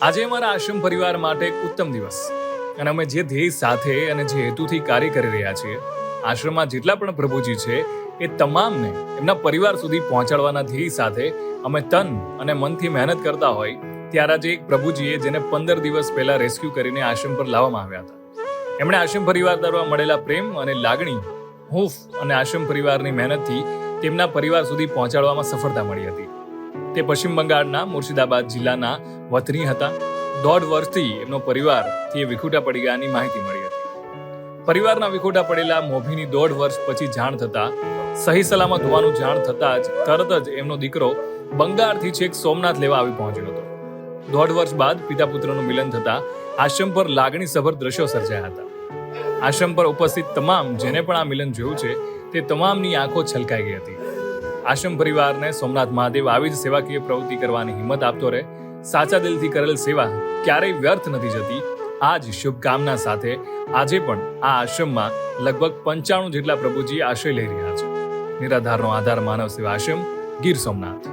આજે અમારા આશ્રમ પરિવાર માટે એક ઉત્તમ દિવસ અને અમે જે ધ્યેય સાથે અને જે હેતુથી કાર્ય કરી રહ્યા છીએ, આશ્રમમાં જેટલા પણ પ્રભુજી છે એ તમામને એમના પરિવાર સુધી પહોંચાડવાના ધ્યેય સાથે અમે તન અને મનથી મહેનત કરતા હોય ત્યારે આજે એક પ્રભુજીએ જેને 15 દિવસ પહેલા રેસ્ક્યુ કરીને આશ્રમ પર લાવવામાં આવ્યા હતા, એમણે આશ્રમ પરિવાર દ્વારા મળેલા પ્રેમ અને લાગણી, હૂંફ અને આશ્રમ પરિવારની મહેનતથી તેમના પરિવાર સુધી પહોંચાડવામાં સફળતા મળી હતી. તે પશ્ચિમ બંગાળના મુર્શિદાબાદ જિલ્લાના વતની હતા. 1.5 વર્ષથી એમનો પરિવારથી વિખૂટા પડી ગયાની માહિતી મળી હતી. પરિવારના વિખૂટા પડેલા મોભીની 1.5 વર્ષ પછી જાણ થતા, સહી સલામત હોવાનું જાણ થતા જ તરત જ એમનો દીકરો બંગાળથી છેક સોમનાથ લેવા આવી પહોંચ્યો હતો. 1.5 વર્ષ બાદ પિતા પુત્રનું મિલન થતા આશ્રમ પર લાગણીસભર દ્રશ્યો સર્જાયા હતા. આશ્રમ પર ઉપસ્થિત તમામ જેને પણ આ મિલન જોયું છે તે તમામની આંખો છલકાઈ ગઈ હતી. આશ્રમ પરિવારને સોમનાથ મહાદેવ આવી જ સેવાકીય પ્રવૃત્તિ કરવાની હિંમત આપતો રહે. સાચા દિલથી કરેલ સેવા ક્યારેય વ્યર્થ નથી જતી. આ જ શુભકામના સાથે આજે પણ આ આશ્રમમાં લગભગ 95 જેટલા પ્રભુજી આશ્રય લઈ રહ્યા છે. નિરાધારનો આધાર માનવ સેવા આશ્રમ, ગીર સોમનાથ.